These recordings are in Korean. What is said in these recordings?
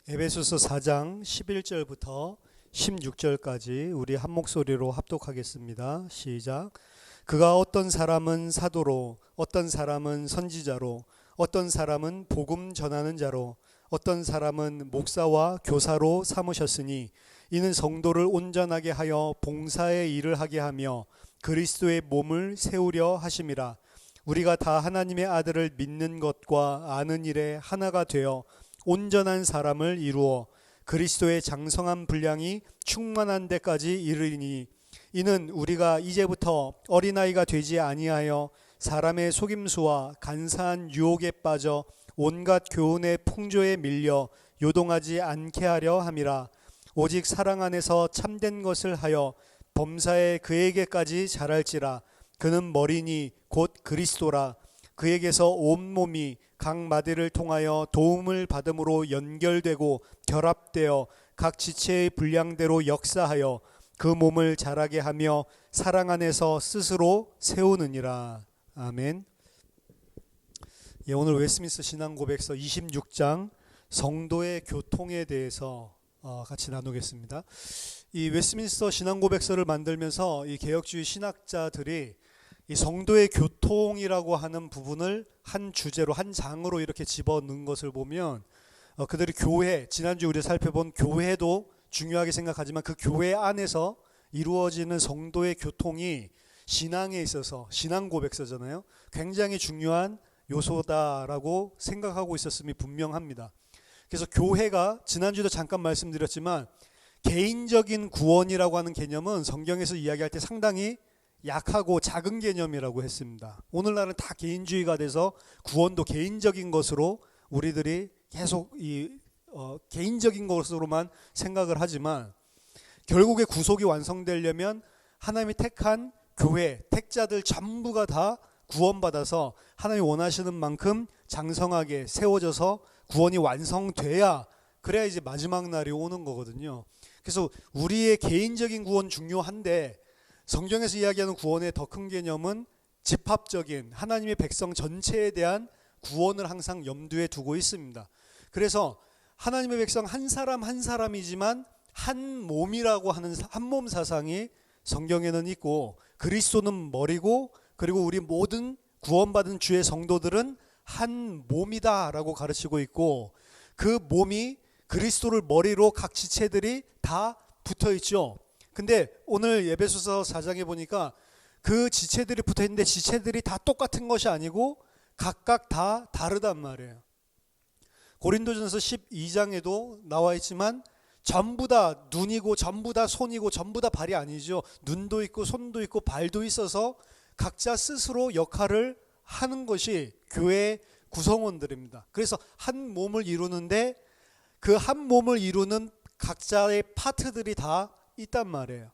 에베소서 4장 11절부터 16절까지 우리 한 목소리로 합독하겠습니다. 시작. 그가 어떤 사람은 사도로, 어떤 사람은 선지자로, 어떤 사람은 복음 전하는 자로, 어떤 사람은 목사와 교사로 삼으셨으니 이는 성도를 온전하게 하여 봉사의 일을 하게 하며 그리스도의 몸을 세우려 하심이라. 우리가 다 하나님의 아들을 믿는 것과 아는 일에 하나가 되어 온전한 사람을 이루어 그리스도의 장성한 분량이 충만한 데까지 이르리니 이는 우리가 이제부터 어린아이가 되지 아니하여 사람의 속임수와 간사한 유혹에 빠져 온갖 교훈의 풍조에 밀려 요동하지 않게 하려 함이라. 오직 사랑 안에서 참된 것을 하여 범사에 그에게까지 자랄지라. 그는 머리니 곧 그리스도라. 그에게서 온몸이 각 마디를 통하여 도움을 받음으로 연결되고 결합되어 각 지체의 분량대로 역사하여 그 몸을 자라게 하며 사랑 안에서 스스로 세우느니라. 아멘. 오늘 웨스민스터 신앙고백서 26장 성도의 교통에 대해서 같이 나누겠습니다. 이 웨스민스터 신앙고백서를 만들면서 이 개혁주의 신학자들이 이 성도의 교통이라고 하는 부분을 한 주제로, 한 장으로 이렇게 집어넣은 것을 보면 그들이 교회, 지난주 우리 살펴본 교회도 중요하게 생각하지만 그 교회 안에서 이루어지는 성도의 교통이 신앙에 있어서, 신앙 고백서잖아요, 굉장히 중요한 요소다라고 생각하고 있었음이 분명합니다. 그래서 교회가, 지난주도 잠깐 말씀드렸지만 개인적인 구원이라고 하는 개념은 성경에서 이야기할 때 상당히 약하고 작은 개념이라고 했습니다. 오늘날은 다 개인주의가 돼서 구원도 개인적인 것으로 우리들이 계속 개인적인 것으로만 생각을 하지만 결국에 구속이 완성되려면 하나님이 택한 교회, 택자들 전부가 다 구원받아서 하나님이 원하시는 만큼 장성하게 세워져서 구원이 완성돼야, 그래야 이제 마지막 날이 오는 거거든요. 그래서 우리의 개인적인 구원 중요한데 성경에서 이야기하는 구원의 더 큰 개념은 집합적인 하나님의 백성 전체에 대한 구원을 항상 염두에 두고 있습니다. 그래서 하나님의 백성 한 사람 한 사람이지만 한 몸이라고 하는 한 몸 사상이 성경에는 있고, 그리스도는 머리고, 그리고 우리 모든 구원받은 주의 성도들은 한 몸이다라고 가르치고 있고, 그 몸이 그리스도를 머리로 각 지체들이 다 붙어 있죠. 근데 오늘 에베소서 4장에 보니까 그 지체들이 붙어 있는데 지체들이 다 똑같은 것이 아니고 각각 다 다르단 말이에요. 고린도전서 12장에도 나와 있지만 전부 다 눈이고 전부 다 손이고 전부 다 발이 아니죠. 눈도 있고 손도 있고 발도 있어서 각자 스스로 역할을 하는 것이 교회의 구성원들입니다. 그래서 한 몸을 이루는데 그 한 몸을 이루는 각자의 파트들이 다 있단 말이에요.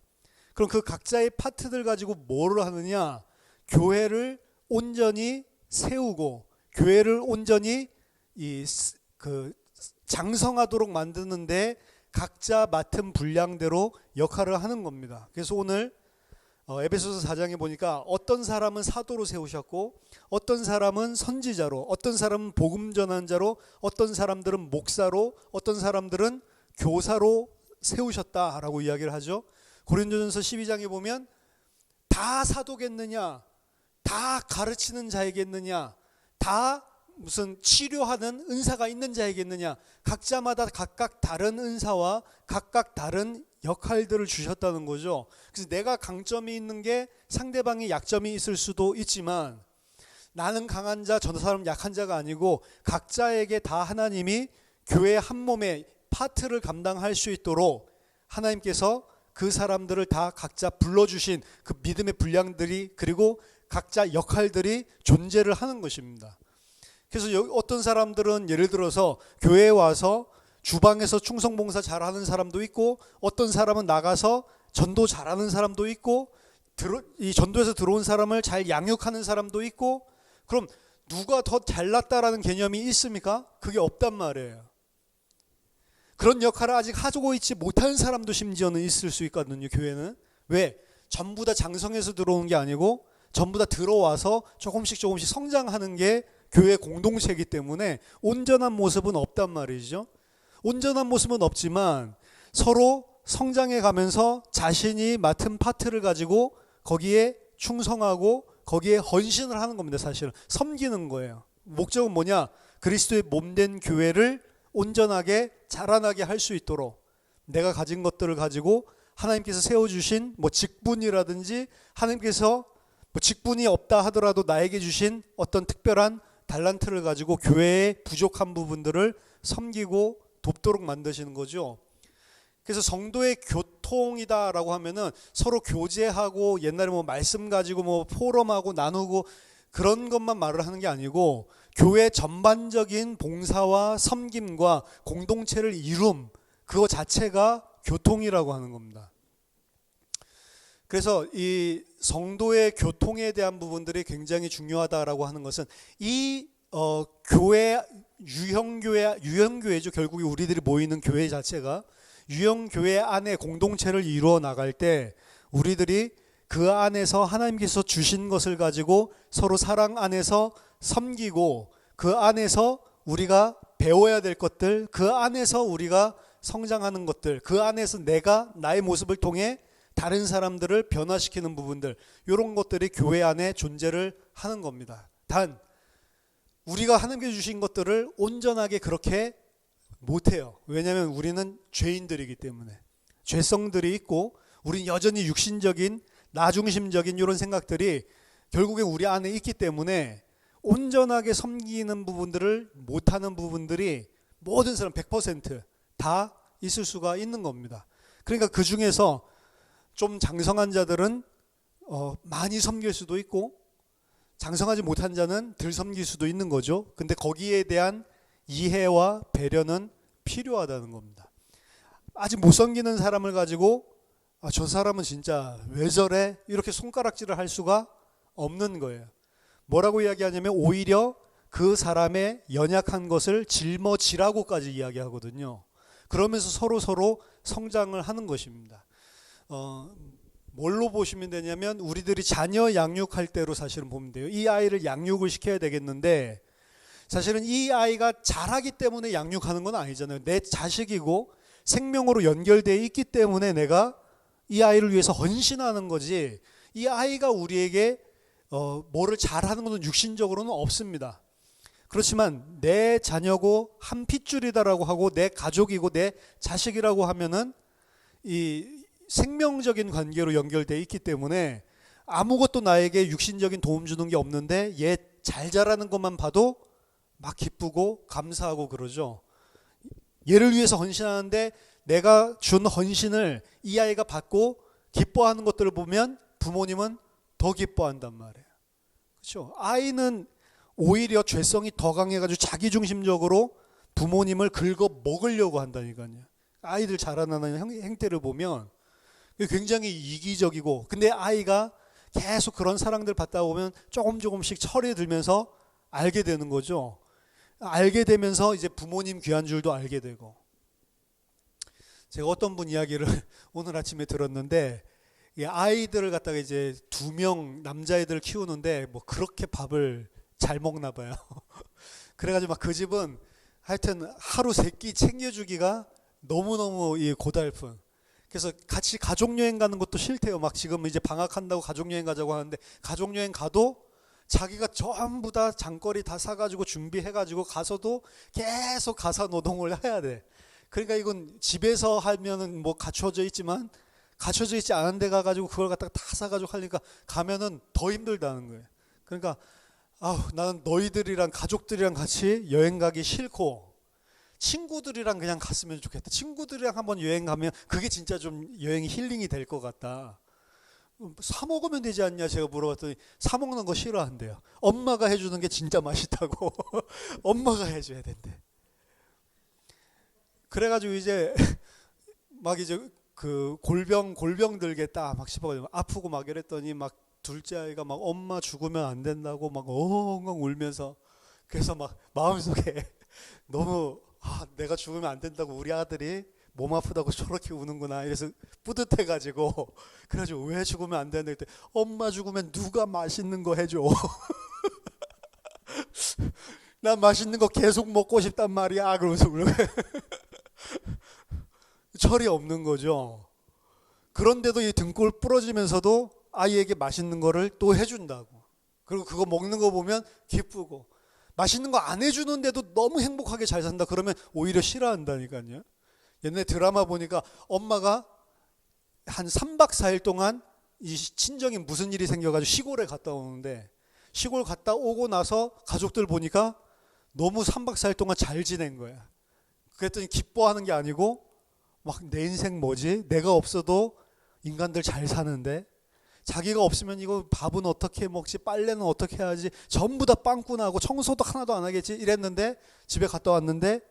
그럼 그 각자의 파트들 가지고 뭐를 하느냐? 교회를 온전히 세우고 교회를 온전히 장성하도록 만드는데 각자 맡은 분량대로 역할을 하는 겁니다. 그래서 오늘 에베소서 4장에 보니까 어떤 사람은 사도로 세우셨고, 어떤 사람은 선지자로, 어떤 사람은 복음 전한 자로, 어떤 사람들은 목사로, 어떤 사람들은 교사로 세우셨다라고 이야기를 하죠. 고린도전서 12장에 보면 다 사도겠느냐, 다 가르치는 자이겠느냐, 다 무슨 치료하는 은사가 있는 자이겠느냐, 각자마다 각각 다른 은사와 각각 다른 역할들을 주셨다는 거죠. 그래서 내가 강점이 있는 게 상대방이 약점이 있을 수도 있지만 나는 강한 자, 저 사람은 약한 자가 아니고 각자에게 다 하나님이 교회 한 몸의 파트를 감당할 수 있도록 하나님께서 그 사람들을 다 각자 불러주신 그 믿음의 분량들이, 그리고 각자 역할들이 존재를 하는 것입니다. 그래서 어떤 사람들은 예를 들어서 교회에 와서 주방에서 충성봉사 잘하는 사람도 있고, 어떤 사람은 나가서 전도 잘하는 사람도 있고, 이 전도에서 들어온 사람을 잘 양육하는 사람도 있고, 그럼 누가 더 잘났다라는 개념이 있습니까? 그게 없단 말이에요. 그런 역할을 아직 하고 있지 못하는 사람도 심지어는 있을 수 있거든요. 교회는. 왜? 전부 다 장성해서 들어오는 게 아니고 전부 다 들어와서 조금씩 성장하는 게 교회 공동체이기 때문에 온전한 모습은 없단 말이죠. 온전한 모습은 없지만 서로 성장해 가면서 자신이 맡은 파트를 가지고 거기에 충성하고 거기에 헌신을 하는 겁니다. 사실은 섬기는 거예요. 목적은 뭐냐? 그리스도의 몸된 교회를 온전하게 자라나게 할 수 있도록 내가 가진 것들을 가지고 하나님께서 세워주신 직분이라든지 하나님께서 직분이 없다 하더라도 나에게 주신 어떤 특별한 달란트를 가지고 교회의 부족한 부분들을 섬기고 돕도록 만드시는 거죠. 그래서 성도의 교통이다라고 하면은 서로 교제하고 옛날에 말씀 가지고 포럼하고 나누고 그런 것만 말을 하는 게 아니고 교회 전반적인 봉사와 섬김과 공동체를 이룸 그거 자체가 교통이라고 하는 겁니다. 그래서 이 성도의 교통에 대한 부분들이 굉장히 중요하다라고 하는 것은 이 교회 유형교회죠. 결국에 우리들이 모이는 교회 자체가 유형교회 안에 공동체를 이루어 나갈 때 우리들이 그 안에서 하나님께서 주신 것을 가지고 서로 사랑 안에서 섬기고 그 안에서 우리가 배워야 될 것들, 그 안에서 우리가 성장하는 것들, 그 안에서 내가 나의 모습을 통해 다른 사람들을 변화시키는 부분들, 이런 것들이 교회 안에 존재를 하는 겁니다. 단 우리가 하나님께 주신 것들을 온전하게 그렇게 못해요. 왜냐하면 우리는 죄인들이기 때문에 죄성들이 있고 우리는 여전히 육신적인 나중심적인 이런 생각들이 결국에 우리 안에 있기 때문에 온전하게 섬기는 부분들을 못하는 부분들이 모든 사람 100% 있을 수가 있는 겁니다. 그러니까 그 중에서 좀 장성한 자들은 많이 섬길 수도 있고 장성하지 못한 자는 덜 섬길 수도 있는 거죠. 근데 거기에 대한 이해와 배려는 필요하다는 겁니다. 아직 못 섬기는 사람을 가지고 저 사람은 진짜 왜 저래? 이렇게 손가락질을 할 수가 없는 거예요. 뭐라고 이야기하냐면 오히려 그 사람의 연약한 것을 짊어지라고까지 이야기하거든요. 그러면서 서로 성장을 하는 것입니다. 뭘로 보시면 되냐면 우리들이 자녀 양육할 때로 사실은 보면 돼요. 이 아이를 양육을 시켜야 되겠는데 사실은 이 아이가 자라기 때문에 양육하는 건 아니잖아요. 내 자식이고 생명으로 연결되어 있기 때문에 내가 이 아이를 위해서 헌신하는 거지 이 아이가 우리에게 뭐를 잘하는 것은 육신적으로는 없습니다. 그렇지만 내 자녀고 한 핏줄이다라고 하고 내 가족이고 내 자식이라고 하면은 이 생명적인 관계로 연결되어 있기 때문에 아무것도 나에게 육신적인 도움 주는 게 없는데 얘 잘 자라는 것만 봐도 막 기쁘고 감사하고 그러죠. 얘를 위해서 헌신하는데 내가 준 헌신을 이 아이가 받고 기뻐하는 것들을 보면 부모님은 더 기뻐한단 말이에요. 그렇죠? 아이는 오히려 죄성이 더 강해가지고 자기중심적으로 부모님을 긁어 먹으려고 한다니까요. 아이들 자라나는 행태를 보면 굉장히 이기적이고 근데 아이가 계속 그런 사랑들 받다 보면 조금씩 철이 들면서 알게 되는 거죠. 알게 되면서 이제 부모님 귀한 줄도 알게 되고 제가 어떤 분 이야기를 오늘 아침에 들었는데 아이들을 갖다가 이제 2명 남자애들을 키우는데 그렇게 밥을 잘 먹나 봐요. 그래가지고 막 그 집은 하여튼 하루 3끼 챙겨주기가 너무너무 고달픈. 그래서 같이 가족여행 가는 것도 싫대요. 막 지금 이제 방학한다고 가족여행 가자고 하는데 가족여행 가도 자기가 전부 다 장거리 다 사가지고 준비해가지고 가서도 계속 가사 노동을 해야 돼. 그러니까 이건 집에서 하면은 갖춰져 있지만 갖춰져 있지 않은 데 가가지고 그걸 갖다가 다 사가지고 하니까 가면은 더 힘들다는 거예요. 그러니까 나는 너희들이랑 가족들이랑 같이 여행 가기 싫고 친구들이랑 그냥 갔으면 좋겠다. 친구들이랑 한번 여행 가면 그게 진짜 좀 여행이 힐링이 될 것 같다. 사 먹으면 되지 않냐 제가 물어봤더니 사 먹는 거 싫어한대요. 엄마가 해주는 게 진짜 맛있다고. 엄마가 해줘야 된대. 그래가지고 이제 막 이제 그 골병 들겠다 막 싶어가지고 아프고 막 이랬더니 막 둘째 아이가 막 엄마 죽으면 안 된다고 막 엉엉 울면서 그래서 막 마음속에 너무 내가 죽으면 안 된다고 우리 아들이 몸 아프다고 저렇게 우는구나 이래서 뿌듯해가지고 그래가지고 왜 죽으면 안 되는데 그때 엄마 죽으면 누가 맛있는 거 해줘. 난 맛있는 거 계속 먹고 싶단 말이야. 그러면서 울고 철이 없는 거죠. 그런데도 이 등골 부러지면서도 아이에게 맛있는 거를 또 해준다고. 그리고 그거 먹는 거 보면 기쁘고, 맛있는 거 안 해주는데도 너무 행복하게 잘 산다 그러면 오히려 싫어한다니까요. 옛날 드라마 보니까 엄마가 한 3박 4일 동안 이 친정에 무슨 일이 생겨가지고 시골에 갔다 오는데, 시골 갔다 오고 나서 가족들 보니까 너무 3박 4일 동안 잘 지낸 거야. 그랬더니 기뻐하는 게 아니고 막 내 인생 뭐지? 내가 없어도 인간들 잘 사는데, 자기가 없으면 이거 밥은 어떻게 먹지? 빨래는 어떻게 하지? 전부 다 빵꾸나고 청소도 하나도 안 하겠지? 이랬는데 집에 갔다 왔는데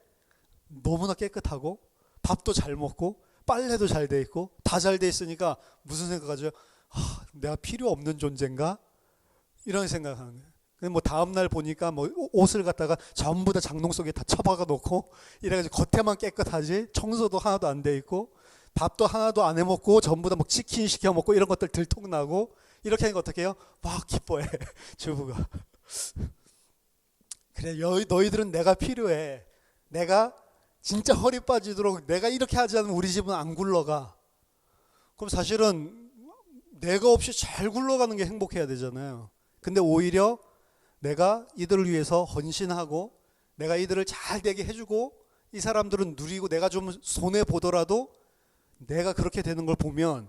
너무나 깨끗하고 밥도 잘 먹고 빨래도 잘 돼 있고 다 잘 돼 있으니까 무슨 생각하죠? 내가 필요 없는 존재인가? 이런 생각하는 거예요. 근데 뭐 다음날 보니까 뭐 옷을 갖다가 전부 다 장롱 속에 다 처박아 놓고 이래가지고 겉에만 깨끗하지 청소도 하나도 안 돼 있고 밥도 하나도 안 해 먹고 전부 다 뭐 치킨 시켜 먹고 이런 것들 들통나고 이렇게 하니까 어떻게 해요? 막 기뻐해 주부가. 그래, 너희들은 내가 필요해. 내가 진짜 허리 빠지도록 내가 이렇게 하지 않으면 우리 집은 안 굴러가. 그럼 사실은 내가 없이 잘 굴러가는 게 행복해야 되잖아요. 근데 오히려 내가 이들을 위해서 헌신하고 내가 이들을 잘 되게 해주고 이 사람들은 누리고 내가 좀 손해 보더라도 내가 그렇게 되는 걸 보면,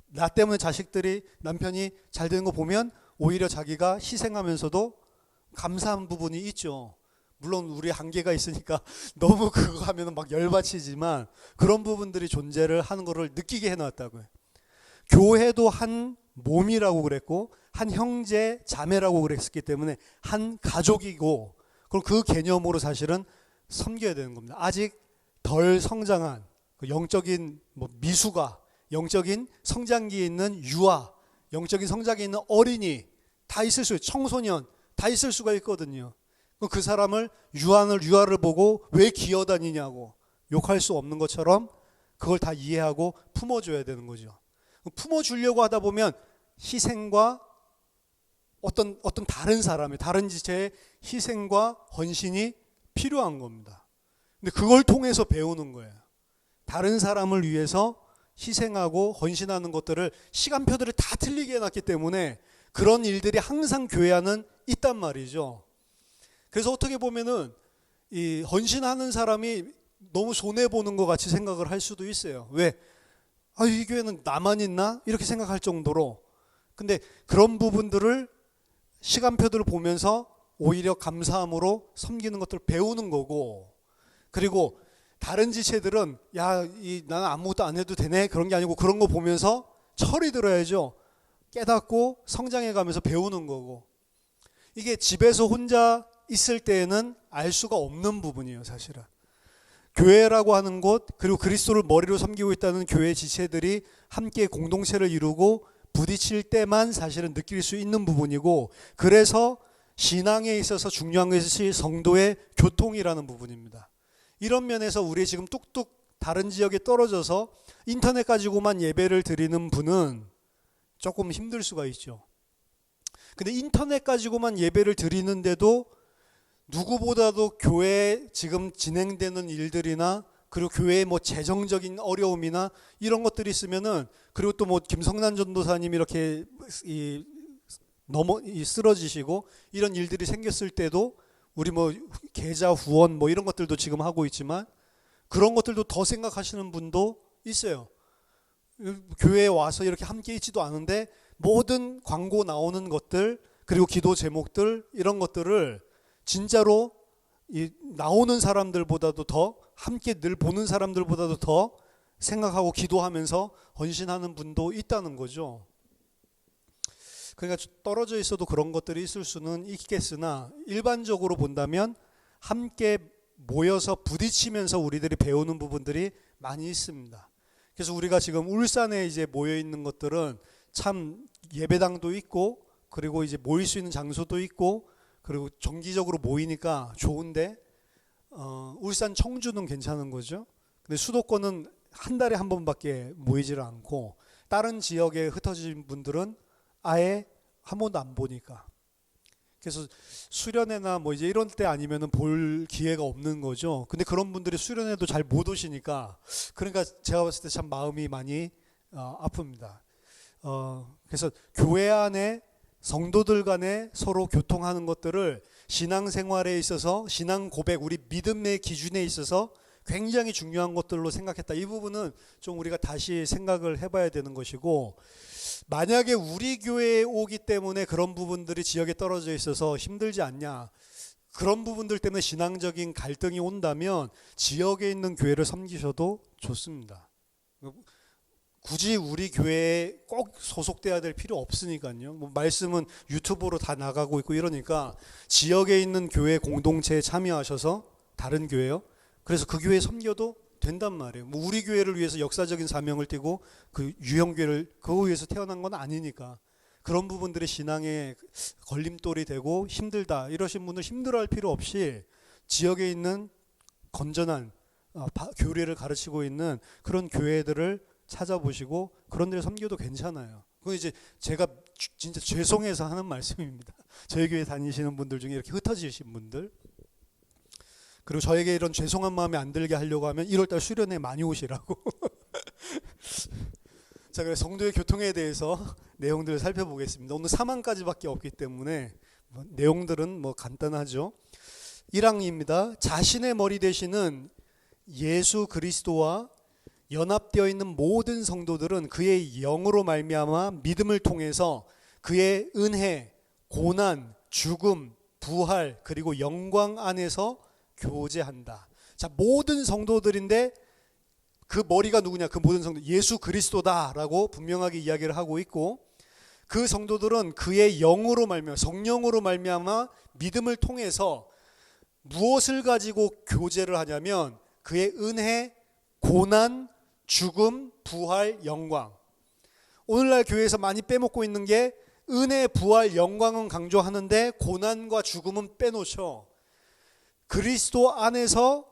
나 때문에 자식들이 남편이 잘 되는 거 보면 오히려 자기가 희생하면서도 감사한 부분이 있죠. 물론 우리 한계가 있으니까 너무 그거 하면 막 열받치지만 그런 부분들이 존재를 하는 거를 느끼게 해놨다고요. 교회도 한 몸이라고 그랬고 한 형제 자매라고 그랬기 때문에 한 가족이고, 그럼 그 개념으로 사실은 섬겨야 되는 겁니다. 아직 덜 성장한 영적인 미수가, 영적인 성장기에 있는 유아, 영적인 성장기에 있는 어린이 다 있을 수, 청소년 다 있을 수가 있거든요. 그 사람을 유아를 보고 왜 기어다니냐고 욕할 수 없는 것처럼 그걸 다 이해하고 품어줘야 되는 거죠. 품어주려고 하다 보면 희생과 어떤 다른 사람의 다른 지체의 희생과 헌신이 필요한 겁니다. 근데 그걸 통해서 배우는 거예요. 다른 사람을 위해서 희생하고 헌신하는 것들을 시간표들을 다 틀리게 해놨기 때문에 그런 일들이 항상 교회 안은 있단 말이죠. 그래서 어떻게 보면은 이 헌신하는 사람이 너무 손해보는 것 같이 생각을 할 수도 있어요. 왜? 이 교회는 나만 있나? 이렇게 생각할 정도로. 근데 그런 부분들을 시간표들을 보면서 오히려 감사함으로 섬기는 것들을 배우는 거고, 그리고 다른 지체들은 나는 아무것도 안 해도 되네 그런 게 아니고 그런 거 보면서 철이 들어야죠. 깨닫고 성장해 가면서 배우는 거고. 이게 집에서 혼자 있을 때에는 알 수가 없는 부분이에요, 사실은. 교회라고 하는 곳, 그리고 그리스도를 머리로 섬기고 있다는 교회 지체들이 함께 공동체를 이루고 부딪힐 때만 사실은 느낄 수 있는 부분이고, 그래서 신앙에 있어서 중요한 것이 성도의 교통이라는 부분입니다. 이런 면에서 우리 지금 뚝뚝 다른 지역에 떨어져서 인터넷 가지고만 예배를 드리는 분은 조금 힘들 수가 있죠. 근데 인터넷 가지고만 예배를 드리는데도 누구보다도 교회에 지금 진행되는 일들이나 그리고 교회의 재정적인 어려움이나 이런 것들이 있으면은, 그리고 또 김성난 전도사님 이렇게 쓰러지시고 이런 일들이 생겼을 때도 우리 계좌 후원 이런 것들도 지금 하고 있지만 그런 것들도 더 생각하시는 분도 있어요. 교회에 와서 이렇게 함께 있지도 않은데 모든 광고 나오는 것들 그리고 기도 제목들 이런 것들을 진짜로 나오는 사람들보다도 더, 함께 늘 보는 사람들보다도 더 생각하고 기도하면서 헌신하는 분도 있다는 거죠. 그러니까 떨어져 있어도 그런 것들이 있을 수는 있겠으나 일반적으로 본다면 함께 모여서 부딪히면서 우리들이 배우는 부분들이 많이 있습니다. 그래서 우리가 지금 울산에 이제 모여 있는 것들은 참 예배당도 있고 그리고 이제 모일 수 있는 장소도 있고 그리고 정기적으로 모이니까 좋은데 울산 청주는 괜찮은 거죠. 근데 수도권은 한 달에 한 번밖에 모이지를 않고 다른 지역에 흩어진 분들은 아예 한 번도 안 보니까. 그래서 수련회나 뭐 이제 이런 때 아니면은 볼 기회가 없는 거죠. 근데 그런 분들이 수련회도 잘 못 오시니까, 그러니까 제가 봤을 때 참 마음이 많이 아픕니다. 그래서 교회 안에 성도들 간에 서로 교통하는 것들을 신앙생활에 있어서, 신앙 고백, 우리 믿음의 기준에 있어서 굉장히 중요한 것들로 생각했다. 이 부분은 좀 우리가 다시 생각을 해봐야 되는 것이고, 만약에 우리 교회에 오기 때문에 그런 부분들이 지역에 떨어져 있어서 힘들지 않냐, 그런 부분들 때문에 신앙적인 갈등이 온다면 지역에 있는 교회를 섬기셔도 좋습니다. 굳이 우리 교회에 꼭 소속돼야 될 필요 없으니까요. 뭐 말씀은 유튜브로 다 나가고 있고 이러니까 지역에 있는 교회 공동체에 참여하셔서, 다른 교회요, 그래서 그 교회에 섬겨도 된단 말이에요. 뭐 우리 교회를 위해서 역사적인 사명을 띠고 그 유형교회를 그거 위해서 태어난 건 아니니까, 그런 부분들이 신앙에 걸림돌이 되고 힘들다 이러신 분들 힘들어할 필요 없이 지역에 있는 건전한 교리를 가르치고 있는 그런 교회들을 찾아보시고 그런 데를 섬겨도 괜찮아요. 그건 이제 제가 진짜 죄송해서 하는 말씀입니다. 저희 교회 다니시는 분들 중에 이렇게 흩어지신 분들, 그리고 저에게 이런 죄송한 마음이 안 들게 하려고 하면 1월달 수련회 많이 오시라고. 자, 그래서 성도의 교통에 대해서 내용들을 살펴보겠습니다. 오늘 3항까지밖에 없기 때문에 내용들은 뭐 간단하죠. 1항입니다. 자신의 머리 되시는 예수 그리스도와 연합되어 있는 모든 성도들은 그의 영으로 말미암아 믿음을 통해서 그의 은혜, 고난, 죽음, 부활, 그리고 영광 안에서 교제한다. 자, 모든 성도들인데 그 머리가 누구냐? 그 모든 성도 예수 그리스도다라고 분명하게 이야기를 하고 있고, 그 성도들은 그의 영으로 말미암아, 성령으로 말미암아 믿음을 통해서 무엇을 가지고 교제를 하냐면 그의 은혜, 고난, 죽음, 부활, 영광. 오늘날 교회에서 많이 빼먹고 있는 게 은혜, 부활, 영광은 강조하는데 고난과 죽음은 빼놓죠. 그리스도 안에서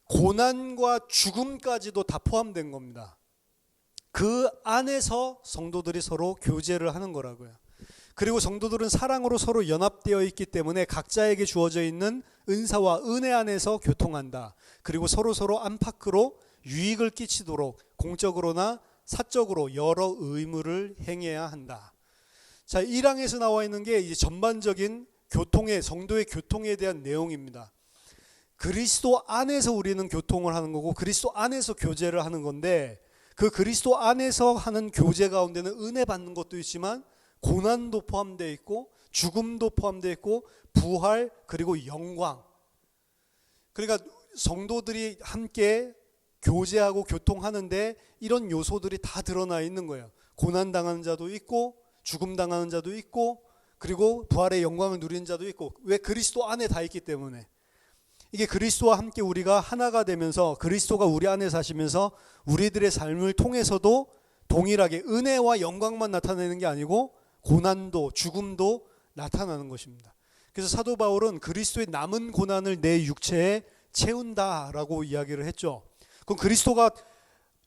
고난과 죽음까지도 다 포함된 겁니다. 그 안에서 성도들이 서로 교제를 하는 거라고요. 그리고 성도들은 사랑으로 서로 연합되어 있기 때문에 각자에게 주어져 있는 은사와 은혜 안에서 교통한다. 그리고 서로 안팎으로 유익을 끼치도록 공적으로나 사적으로 여러 의무를 행해야 한다. 자, 1항에서 나와 있는 게 이제 전반적인 교통의, 성도의 교통에 대한 내용입니다. 그리스도 안에서 우리는 교통을 하는 거고 그리스도 안에서 교제를 하는 건데, 그 그리스도 안에서 하는 교제 가운데는 은혜 받는 것도 있지만 고난도 포함되어 있고 죽음도 포함되어 있고 부활, 그리고 영광. 그러니까 성도들이 함께 교제하고 교통하는데 이런 요소들이 다 드러나 있는 거예요. 고난 당하는 자도 있고 죽음 당하는 자도 있고 그리고 부활의 영광을 누리는 자도 있고. 왜? 그리스도 안에 다 있기 때문에. 이게 그리스도와 함께 우리가 하나가 되면서 그리스도가 우리 안에 사시면서 우리들의 삶을 통해서도 동일하게 은혜와 영광만 나타내는 게 아니고 고난도 죽음도 나타나는 것입니다. 그래서 사도 바울은 그리스도의 남은 고난을 내 육체에 채운다라고 이야기를 했죠. 그럼 그리스도가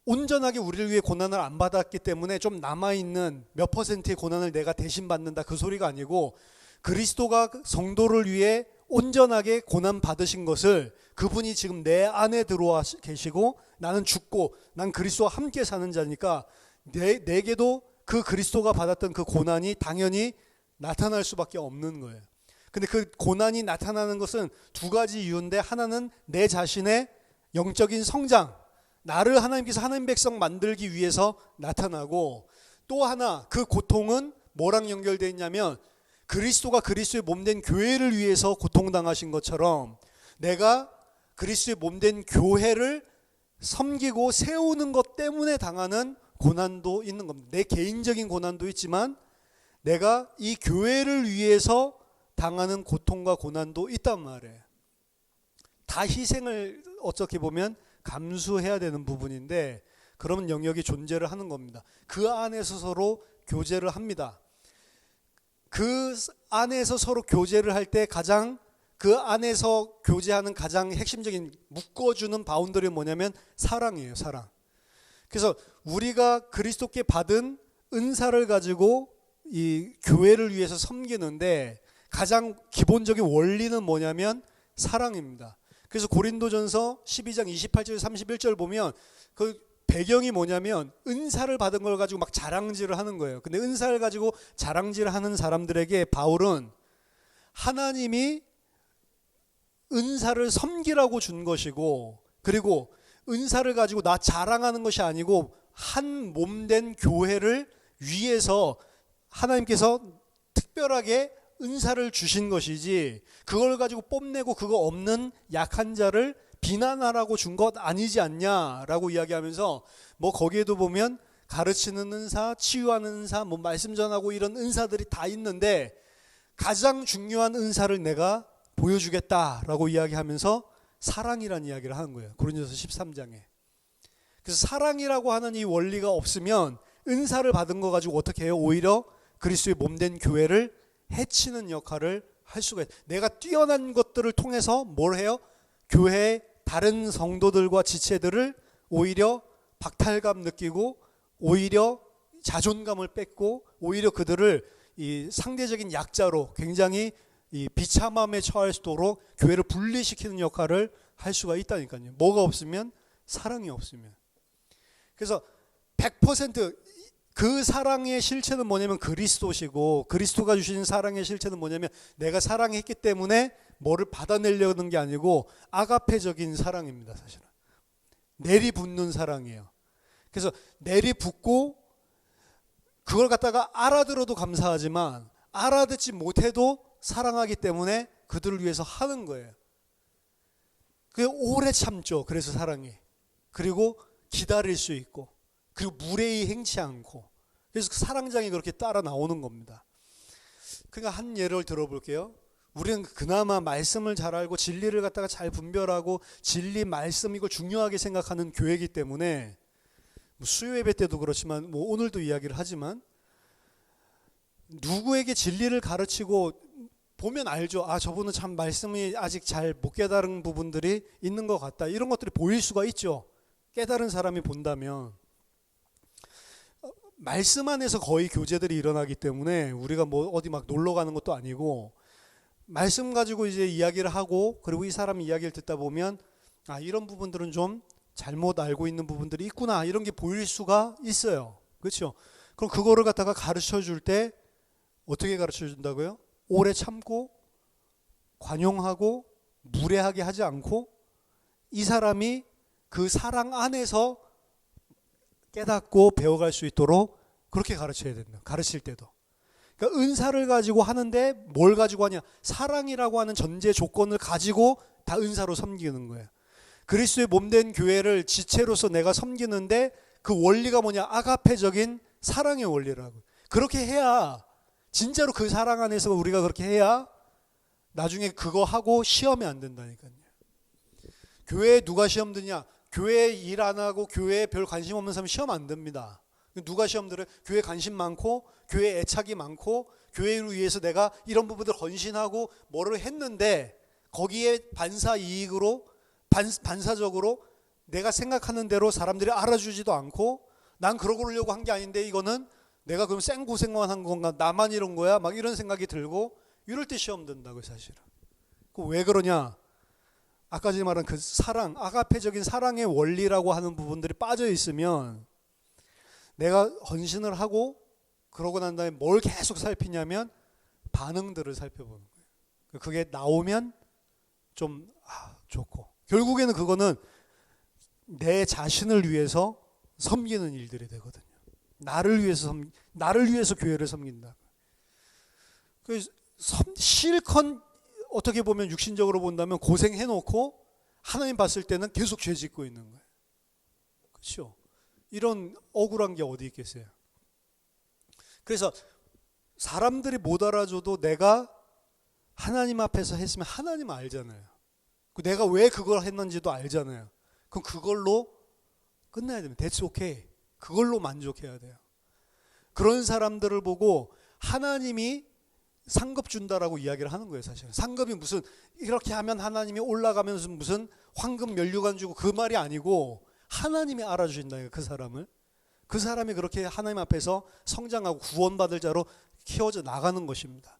온전하게 우리를 위해 고난을 안 받았기 때문에 좀 남아있는 몇 퍼센트의 고난을 내가 대신 받는다, 그 소리가 아니고, 그리스도가 성도를 위해 온전하게 고난 받으신 것을 그분이 지금 내 안에 들어와 계시고 나는 죽고 난 그리스도와 함께 사는 자니까 내게도 그 그리스도가 받았던 그 고난이 당연히 나타날 수밖에 없는 거예요. 근데 그 고난이 나타나는 것은 두 가지 이유인데, 하나는 내 자신의 영적인 성장, 나를 하나님께서 하나님 백성 만들기 위해서 나타나고, 또 하나 그 고통은 뭐랑 연결되어 있냐면 그리스도가 그리스도의 몸된 교회를 위해서 고통당하신 것처럼 내가 그리스도의 몸된 교회를 섬기고 세우는 것 때문에 당하는 고난도 있는 겁니다. 내 개인적인 고난도 있지만 내가 이 교회를 위해서 당하는 고통과 고난도 있단 말이에요. 다 희생을 어떻게 보면 감수해야 되는 부분인데 그런 영역이 존재를 하는 겁니다. 그 안에서 서로 교제를 합니다. 그 안에서 서로 교제를 할 때 가장 그 안에서 교제하는 가장 핵심적인 묶어주는 바운더리는 뭐냐면 사랑이에요. 사랑. 그래서 우리가 그리스도께 받은 은사를 가지고 이 교회를 위해서 섬기는데 가장 기본적인 원리는 뭐냐면 사랑입니다. 그래서 고린도전서 12장 28절 31절 보면 그 배경이 뭐냐면 은사를 받은 걸 가지고 막 자랑질을 하는 거예요. 근데 은사를 가지고 자랑질을 하는 사람들에게 바울은 하나님이 은사를 섬기라고 준 것이고, 그리고 은사를 가지고 나 자랑하는 것이 아니고 한 몸된 교회를 위해서 하나님께서 특별하게 은사를 주신 것이지, 그걸 가지고 뽐내고 그거 없는 약한 자를 비난하라고 준 것 아니지 않냐라고 이야기하면서, 뭐 거기에도 보면 가르치는 은사, 치유하는 은사, 뭐 말씀 전하고 이런 은사들이 다 있는데 가장 중요한 은사를 내가 보여주겠다라고 이야기하면서 사랑이라는 이야기를 하는 거예요. 고린도서 13장에. 그래서 사랑이라고 하는 이 원리가 없으면 은사를 받은 거 가지고 어떻게 해요? 오히려 그리스도의 몸된 교회를 해치는 역할을 할 수가 있어요. 내가 뛰어난 것들을 통해서 뭘 해요? 교회의 다른 성도들과 지체들을 오히려 박탈감 느끼고, 오히려 자존감을 뺏고, 오히려 그들을 이 상대적인 약자로 굉장히 이 비참함에 처할 수도록 교회를 분리시키는 역할을 할 수가 있다니까요. 뭐가 없으면? 사랑이 없으면. 그래서 100% 그 사랑의 실체는 뭐냐면 그리스도시고, 그리스도가 주신 사랑의 실체는 뭐냐면 내가 사랑했기 때문에 뭐를 받아내려는 게 아니고 아가페적인 사랑입니다. 사실은 내리붙는 사랑이에요. 그래서 내리붙고 그걸 갖다가 알아들어도 감사하지만 알아듣지 못해도 사랑하기 때문에 그들을 위해서 하는 거예요. 그게 오래 참죠. 그래서 사랑이. 그리고 기다릴 수 있고, 그리고 무례히 행치 않고, 그래서 사랑장이 그렇게 따라 나오는 겁니다. 그러니까 한 예를 들어볼게요. 우리는 그나마 말씀을 잘 알고 진리를 갖다가 잘 분별하고 진리 말씀 이거 중요하게 생각하는 교회이기 때문에, 수요 예배 때도 그렇지만 뭐 오늘도 이야기를 하지만, 누구에게 진리를 가르치고 보면 알죠. 아, 저분은 참 말씀이 아직 잘 못 깨달은 부분들이 있는 것 같다. 이런 것들이 보일 수가 있죠. 깨달은 사람이 본다면. 말씀 안에서 거의 교제들이 일어나기 때문에 우리가 뭐 어디 막 놀러 가는 것도 아니고, 말씀 가지고 이제 이야기를 하고, 그리고 이 사람 이야기를 듣다 보면 아, 이런 부분들은 좀 잘못 알고 있는 부분들이 있구나, 이런 게 보일 수가 있어요. 그렇죠? 그럼 그거를 갖다가 가르쳐 줄 때 어떻게 가르쳐 준다고요? 오래 참고 관용하고 무례하게 하지 않고, 이 사람이 그 사랑 안에서 깨닫고 배워갈 수 있도록 그렇게 가르쳐야 된다. 가르칠 때도. 그러니까 은사를 가지고 하는데 뭘 가지고 하냐? 사랑이라고 하는 전제 조건을 가지고 다 은사로 섬기는 거예요. 그리스도의 몸된 교회를 지체로서 내가 섬기는데 그 원리가 뭐냐? 아가페적인 사랑의 원리라고. 그렇게 해야, 진짜로 그 사랑 안에서 우리가 그렇게 해야 나중에 그거 하고 시험에 안 된다니까요. 교회에 누가 시험 드냐? 교회 일 안 하고 교회에 별 관심 없는 사람은 시험 안 듭니다. 누가 시험 들어요? 교회 관심 많고 교회 애착이 많고 교회를 위해서 내가 이런 부분들 헌신하고 뭐를 했는데 거기에 반사 이익으로 반사적으로 내가 생각하는 대로 사람들이 알아주지도 않고, 난 그러려고 한 게 아닌데 이거는 내가 그럼 생고생만 한 건가, 나만 이런 거야, 막 이런 생각이 들고, 이럴 때 시험 든다고요. 사실은. 왜 그러냐? 아까 전에 말한 그 사랑, 아가페적인 사랑의 원리라고 하는 부분들이 빠져 있으면, 내가 헌신을 하고 그러고 난 다음에 뭘 계속 살피냐면 반응들을 살펴보는 거예요. 그게 나오면 좀 좋고, 결국에는 그거는 내 자신을 위해서 섬기는 일들이 되거든요. 나를 위해서 교회를 섬긴다. 실컷 어떻게 보면 육신적으로 본다면 고생해놓고 하나님 봤을 때는 계속 죄 짓고 있는 거예요. 그렇죠? 이런 억울한 게 어디 있겠어요? 그래서 사람들이 못 알아줘도 내가 하나님 앞에서 했으면 하나님 알잖아요. 내가 왜 그걸 했는지도 알잖아요. 그럼 그걸로 끝나야 됩니다. That's okay. 그걸로 만족해야 돼요. 그런 사람들을 보고 하나님이 상급 준다라고 이야기를 하는 거예요. 사실은 상급이 무슨 이렇게 하면 하나님이 올라가면서 무슨 황금 면류관 주고, 그 말이 아니고 하나님이 알아주신다. 그 사람을, 그 사람이 그렇게 하나님 앞에서 성장하고 구원받을 자로 키워져 나가는 것입니다.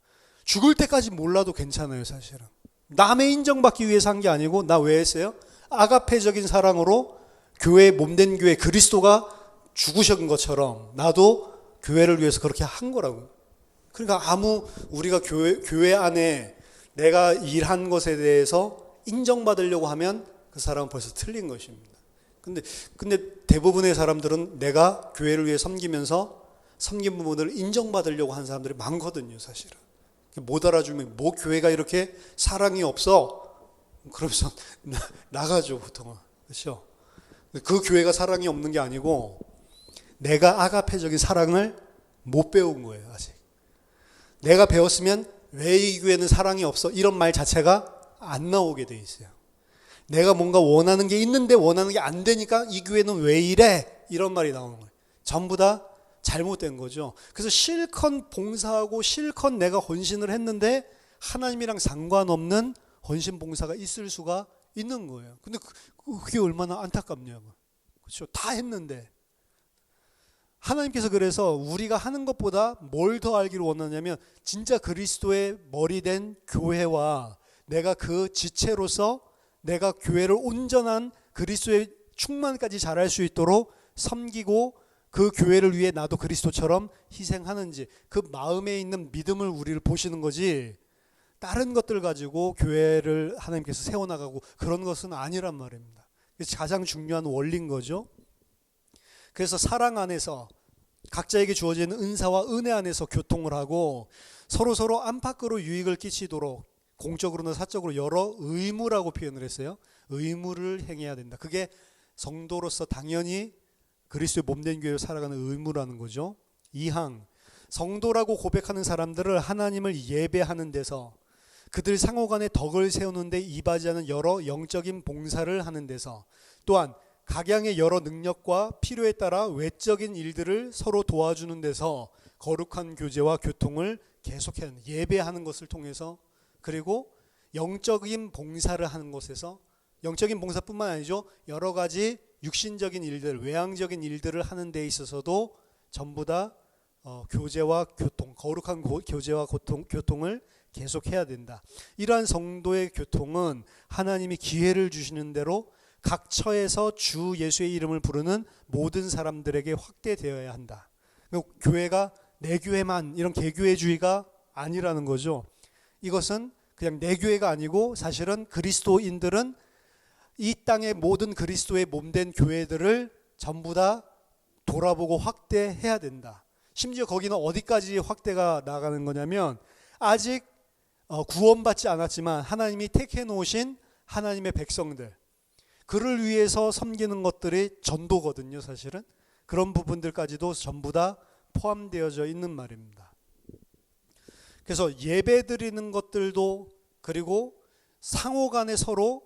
죽을 때까지 몰라도 괜찮아요, 사실은. 남의 인정받기 위해서 한 게 아니고 나 왜 했어요? 아가페적인 사랑으로 교회 몸된 교회 그리스도가 죽으신 것처럼 나도 교회를 위해서 그렇게 한 거라고. 그러니까 우리가 교회 안에 내가 일한 것에 대해서 인정받으려고 하면 그 사람은 벌써 틀린 것입니다. 근데 대부분의 사람들은 내가 교회를 위해 섬기면서 섬긴 부분을 인정받으려고 하는 사람들이 많거든요, 사실은. 못 알아주면 뭐 교회가 이렇게 사랑이 없어? 그러면서 나가죠, 보통은. 그렇죠? 그 교회가 사랑이 없는 게 아니고 내가 아가페적인 사랑을 못 배운 거예요, 아직. 내가 배웠으면 왜 이 교회는 사랑이 없어? 이런 말 자체가 안 나오게 돼 있어요. 내가 뭔가 원하는 게 있는데 원하는 게 안 되니까 이 교회는 왜 이래? 이런 말이 나오는 거예요. 전부 다 잘못된 거죠. 그래서 실컷 봉사하고 실컷 내가 헌신을 했는데 하나님이랑 상관없는 헌신 봉사가 있을 수가 있는 거예요. 근데 그게 얼마나 안타깝냐고. 그렇죠? 다 했는데. 하나님께서 그래서 우리가 하는 것보다 뭘 더 알기를 원하냐면 진짜 그리스도의 머리 된 교회와 내가 그 지체로서 내가 교회를 온전한 그리스도의 충만까지 잘할 수 있도록 섬기고 그 교회를 위해 나도 그리스도처럼 희생하는지 그 마음에 있는 믿음을 우리를 보시는 거지 다른 것들 가지고 교회를 하나님께서 세워나가고 그런 것은 아니란 말입니다. 가장 중요한 원리인 거죠. 그래서 사랑 안에서 각자에게 주어지는 은사와 은혜 안에서 교통을 하고 서로 안팎으로 유익을 끼치도록 공적으로나 사적으로 여러 의무라고 표현을 했어요. 의무를 행해야 된다. 그게 성도로서 당연히 그리스도의 몸된 교회로 살아가는 의무라는 거죠. 2항, 성도라고 고백하는 사람들을 하나님을 예배하는 데서 그들 상호간에 덕을 세우는 데 이바지하는 여러 영적인 봉사를 하는 데서 또한 각양의 여러 능력과 필요에 따라 외적인 일들을 서로 도와주는 데서 거룩한 교제와 교통을 계속해야 합니다. 예배하는 것을 통해서 그리고 영적인 봉사를 하는 곳에서 영적인 봉사뿐만 아니죠. 여러 가지 육신적인 일들, 외향적인 일들을 하는 데 있어서도 전부 다 교제와 교통, 거룩한 교제와 교통을 계속해야 된다. 이러한 성도의 교통은 하나님이 기회를 주시는 대로 각 처에서 주 예수의 이름을 부르는 모든 사람들에게 확대되어야 한다. 교회가 내 교회만 이런 개교회주의가 아니라는 거죠. 이것은 그냥 내 교회가 아니고 사실은 그리스도인들은 이 땅의 모든 그리스도의 몸된 교회들을 전부 다 돌아보고 확대해야 된다. 심지어 거기는 어디까지 확대가 나가는 거냐면 아직 구원받지 않았지만 하나님이 택해 놓으신 하나님의 백성들 그를 위해서 섬기는 것들이 전도거든요. 사실은 그런 부분들까지도 전부 다 포함되어져 있는 말입니다. 그래서 예배 드리는 것들도 그리고 상호간에 서로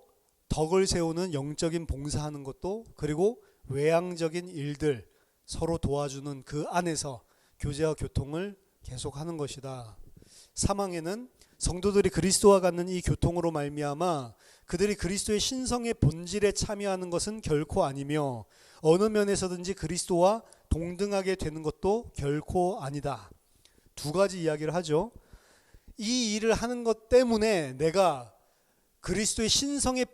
덕을 세우는 영적인 봉사하는 것도 그리고 외향적인 일들 서로 도와주는 그 안에서 교제와 교통을 계속하는 것이다. 3항에는 성도들이 그리스도와 갖는 이 교통으로 말미암아 그들이 그리스도의 신성의 본질에 참여하는 것은 결코 아니며 어느 면에서든지 그리스도와 동등하게 되는 것도 결코 아니다. 두 가지 이야기를 하죠. 이 일을 하는 것 때문에 내가 그리스도의 신성의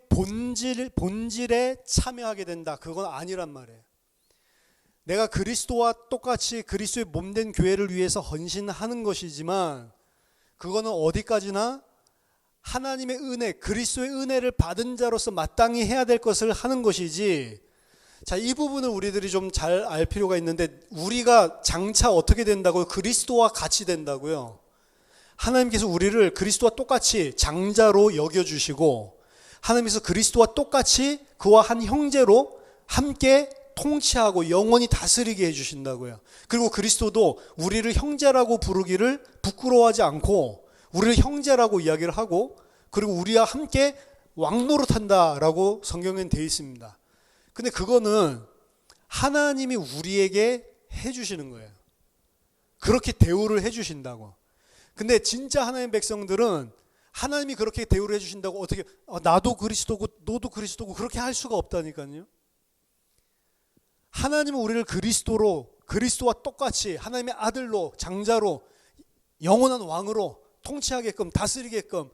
본질에 참여하게 된다. 그건 아니란 말이에요. 내가 그리스도와 똑같이 그리스도의 몸된 교회를 위해서 헌신하는 것이지만 그거는 어디까지나 하나님의 은혜, 그리스도의 은혜를 받은 자로서 마땅히 해야 될 것을 하는 것이지. 자, 이 부분을 우리들이 좀 잘 알 필요가 있는데 우리가 장차 어떻게 된다고요? 그리스도와 같이 된다고요. 하나님께서 우리를 그리스도와 똑같이 장자로 여겨주시고 하나님께서 그리스도와 똑같이 그와 한 형제로 함께 통치하고 영원히 다스리게 해주신다고요. 그리고 그리스도도 우리를 형제라고 부르기를 부끄러워하지 않고 우리를 형제라고 이야기를 하고 그리고 우리와 함께 왕노릇한다라고 성경엔 되어 있습니다. 근데 그거는 하나님이 우리에게 해주시는 거예요. 그렇게 대우를 해주신다고. 근데 진짜 하나님의 백성들은 하나님이 그렇게 대우를 해주신다고 어떻게 나도 그리스도고 너도 그리스도고 그렇게 할 수가 없다니까요. 하나님은 우리를 그리스도와 똑같이 하나님의 아들로 장자로 영원한 왕으로 통치하게끔 다스리게끔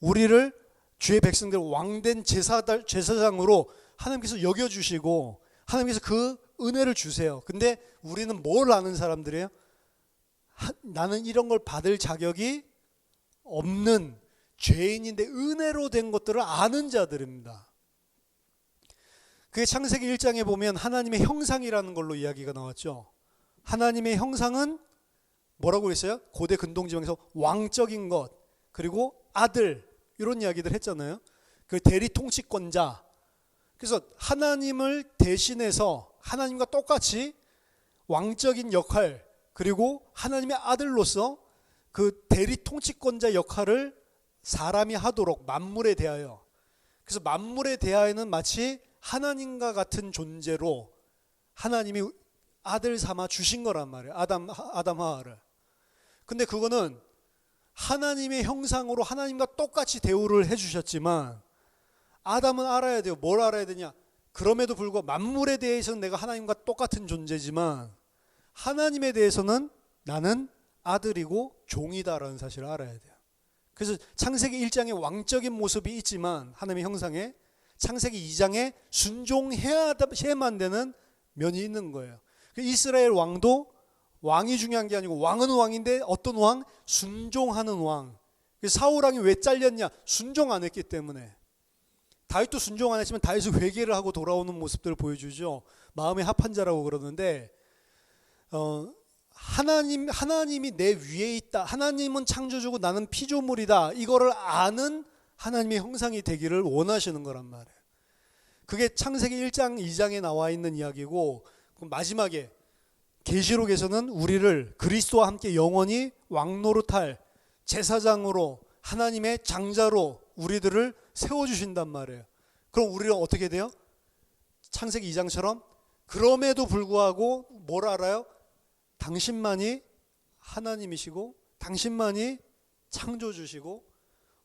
우리를 주의 백성들 왕된 제사장으로 하나님께서 여겨주시고 하나님께서 그 은혜를 주세요. 근데 우리는 뭘 아는 사람들이에요? 나는 이런 걸 받을 자격이 없는 죄인인데 은혜로 된 것들을 아는 자들입니다. 그게 창세기 1장에 보면 하나님의 형상이라는 걸로 이야기가 나왔죠. 하나님의 형상은 뭐라고 그랬어요? 고대 근동지방에서 왕적인 것, 그리고 아들, 이런 이야기들 했잖아요. 그 대리 통치권자. 그래서 하나님을 대신해서 하나님과 똑같이 왕적인 역할, 그리고 하나님의 아들로서 그 대리 통치권자 역할을 사람이 하도록 만물에 대하여. 그래서 만물에 대하여는 마치 하나님과 같은 존재로 하나님이 아들 삼아 주신 거란 말이에요. 아담 하와를. 근데 그거는 하나님의 형상으로 하나님과 똑같이 대우를 해주셨지만 아담은 알아야 돼요. 뭘 알아야 되냐? 그럼에도 불구하고 만물에 대해서는 내가 하나님과 똑같은 존재지만 하나님에 대해서는 나는 아들이고 종이다라는 사실을 알아야 돼요. 그래서 창세기 1장에 왕적인 모습이 있지만 하나님의 형상에, 창세기 2장에 순종해야만 되는 면이 있는 거예요. 이스라엘 왕도 왕이 중요한 게 아니고 왕은 왕인데 어떤 왕? 순종하는 왕. 사울 왕이 왜 잘렸냐? 순종 안 했기 때문에. 다윗도 순종 안 했지만 다윗은 회개를 하고 돌아오는 모습들을 보여주죠. 마음의 합한 자라고 그러는데 하나님이 내 위에 있다. 하나님은 창조주고 나는 피조물이다. 이거를 아는 하나님의 형상이 되기를 원하시는 거란 말이에요. 그게 창세기 1장, 2장에 나와 있는 이야기고 마지막에 계시록에서는 우리를 그리스도와 함께 영원히 왕노릇할 제사장으로 하나님의 장자로 우리들을 세워주신단 말이에요. 그럼 우리는 어떻게 돼요? 창세기 2장처럼 그럼에도 불구하고 뭘 알아요? 당신만이 하나님이시고 당신만이 창조주시고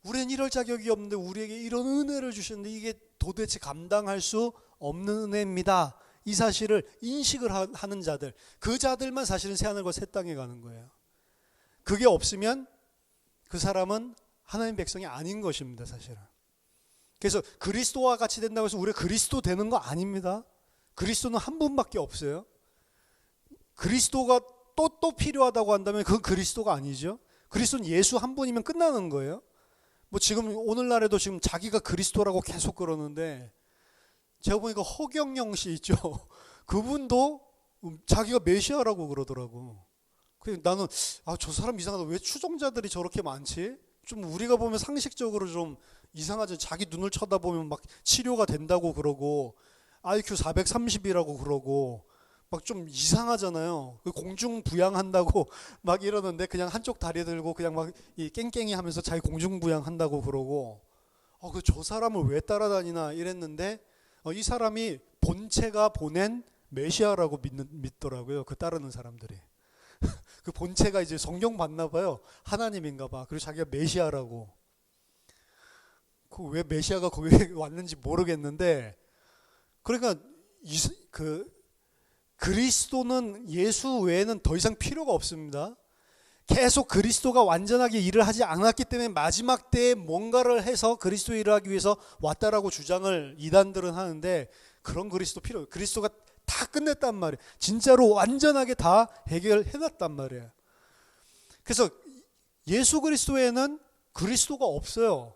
우리는 이럴 자격이 없는데 우리에게 이런 은혜를 주셨는데 이게 도대체 감당할 수 없는 은혜입니다. 이 사실을 인식을 하는 자들, 그 자들만 사실은 새하늘과 새 땅에 가는 거예요. 그게 없으면 그 사람은 하나님 백성이 아닌 것입니다, 사실은. 그래서 그리스도와 같이 된다고 해서 우리가 그리스도 되는 거 아닙니다. 그리스도는 한 분밖에 없어요. 그리스도가 또 필요하다고 한다면 그건 그리스도가 아니죠. 그리스도는 예수 한 분이면 끝나는 거예요. 뭐 지금 오늘날에도 지금 자기가 그리스도라고 계속 그러는데 제가 보니까 허경영 씨 있죠. 그분도 자기가 메시아라고 그러더라고. 그래서 나는 저 사람 이상하다. 왜 추종자들이 저렇게 많지? 좀 우리가 보면 상식적으로 좀 이상하죠. 자기 눈을 쳐다보면 막 치료가 된다고 그러고 IQ 430이라고 그러고 막 좀 이상하잖아요. 공중부양한다고 막 이러는데 그냥 한쪽 다리 들고 그냥 막 이 깽깽이 하면서 자기 공중부양한다고 그러고 저 사람을 왜 따라다니나 이랬는데 이 사람이 본체가 보낸 메시아라고 믿더라고요. 그 따르는 사람들이. 그 본체가 이제 성경 봤나 봐요. 하나님인가 봐. 그리고 자기가 메시아라고. 그 왜 메시아가 거기 왔는지 모르겠는데 그러니까 그리스도는 예수 외에는 더 이상 필요가 없습니다. 계속 그리스도가 완전하게 일을 하지 않았기 때문에 마지막 때에 뭔가를 해서 그리스도 일을 하기 위해서 왔다라고 주장을 이단들은 하는데 그런 그리스도 필요 없어요. 그리스도가 다 끝냈단 말이에요. 진짜로 완전하게 다 해결해놨단 말이에요. 그래서 예수 그리스도에는 그리스도가 없어요.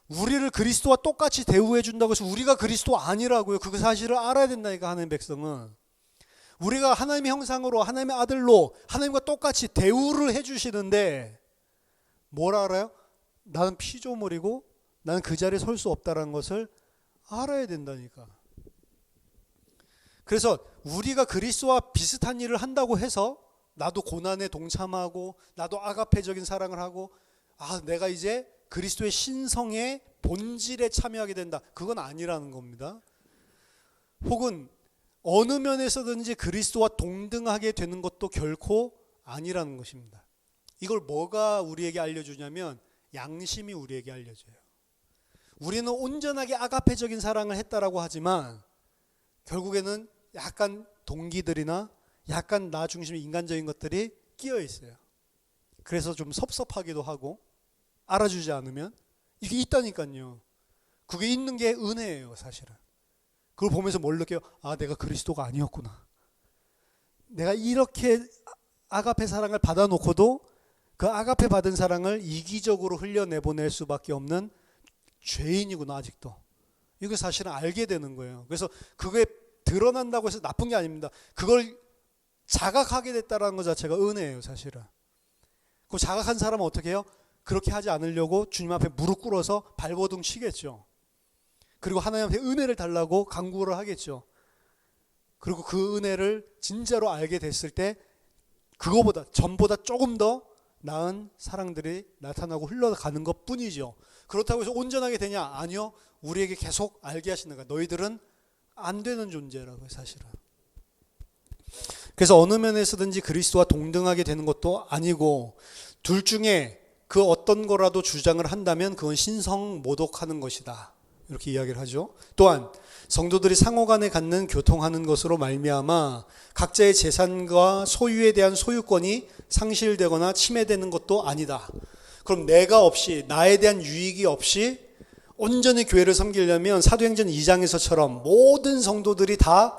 우리를 그리스도와 똑같이 대우해 준다고 해서 우리가 그리스도 아니라고요. 그 사실을 알아야 된다니까 하나님 백성은. 우리가 하나님의 형상으로 하나님의 아들로 하나님과 똑같이 대우를 해주시는데 뭘 알아요? 나는 피조물이고 나는 그 자리에 설 수 없다는 것을 알아야 된다니까. 그래서 우리가 그리스도와 비슷한 일을 한다고 해서 나도 고난에 동참하고 나도 아가페적인 사랑을 하고 내가 이제 그리스도의 신성의 본질에 참여하게 된다. 그건 아니라는 겁니다. 혹은 어느 면에서든지 그리스도와 동등하게 되는 것도 결코 아니라는 것입니다. 이걸 뭐가 우리에게 알려주냐면 양심이 우리에게 알려줘요. 우리는 온전하게 아가페적인 사랑을 했다라고 하지만 결국에는 약간 동기들이나 약간 나 중심의 인간적인 것들이 끼어 있어요. 그래서 좀 섭섭하기도 하고 알아주지 않으면 이게 있다니까요. 그게 있는 게 은혜예요, 사실은. 그걸 보면서 뭘 느껴요? 아, 내가 그리스도가 아니었구나. 내가 이렇게 아가페 사랑을 받아놓고도 그 아가페 받은 사랑을 이기적으로 흘려내보낼 수밖에 없는 죄인이구나, 아직도. 이거 사실은 알게 되는 거예요. 그래서 그게 드러난다고 해서 나쁜 게 아닙니다. 그걸 자각하게 됐다는 것 자체가 은혜예요, 사실은. 그 자각한 사람은 어떻게 해요? 그렇게 하지 않으려고 주님 앞에 무릎 꿇어서 발버둥 치겠죠. 그리고 하나님한테 은혜를 달라고 간구를 하겠죠. 그리고 그 은혜를 진짜로 알게 됐을 때 그거보다 전보다 조금 더 나은 사랑들이 나타나고 흘러가는 것 뿐이죠. 그렇다고 해서 온전하게 되냐? 아니요. 우리에게 계속 알게 하시는 거야. 너희들은 안 되는 존재라고요, 사실은. 그래서 어느 면에서든지 그리스도와 동등하게 되는 것도 아니고 둘 중에 그 어떤 거라도 주장을 한다면 그건 신성모독하는 것이다. 이렇게 이야기를 하죠. 또한 성도들이 상호간에 갖는 교통하는 것으로 말미암아 각자의 재산과 소유에 대한 소유권이 상실되거나 침해되는 것도 아니다. 그럼 내가 없이, 나에 대한 유익이 없이 온전히 교회를 섬기려면 사도행전 2장에서처럼 모든 성도들이 다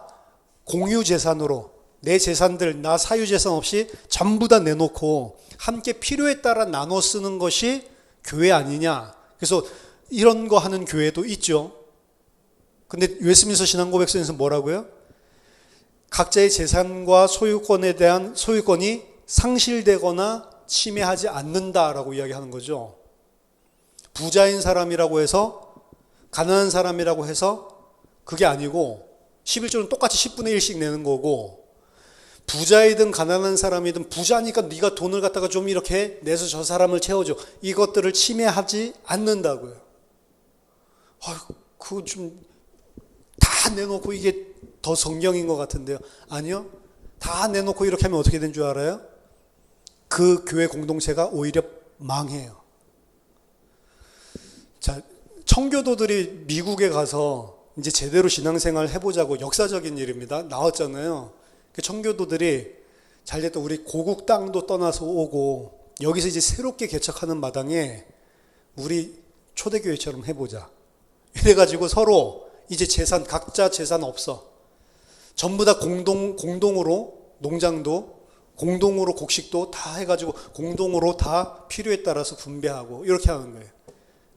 공유 재산으로 내 재산들, 나 사유 재산 없이 전부 다 내놓고 함께 필요에 따라 나눠 쓰는 것이 교회 아니냐. 그래서 이런 거 하는 교회도 있죠. 근데 웨스민스터 신앙고백서에서 뭐라고요? 각자의 재산과 소유권에 대한 소유권이 상실되거나 침해하지 않는다라고 이야기하는 거죠. 부자인 사람이라고 해서 가난한 사람이라고 해서 그게 아니고 11조는 똑같이 10분의 1씩 내는 거고 부자이든 가난한 사람이든 부자니까 네가 돈을 갖다가 좀 이렇게 내서 저 사람을 채워줘. 이것들을 침해하지 않는다고요. 그거 좀 다 내놓고 이게 더 성경인 것 같은데요. 아니요. 다 내놓고 이렇게 하면 어떻게 된 줄 알아요? 그 교회 공동체가 오히려 망해요. 자, 청교도들이 미국에 가서 이제 제대로 신앙생활 해보자고 역사적인 일입니다. 나왔잖아요. 그 청교도들이 잘됐다. 우리 고국 땅도 떠나서 오고 여기서 이제 새롭게 개척하는 마당에 우리 초대교회처럼 해보자. 이래가지고 서로 이제 재산, 각자 재산 없어. 전부 다 공동으로 농장도 공동으로 곡식도 다 해가지고 공동으로 다 필요에 따라서 분배하고 이렇게 하는 거예요.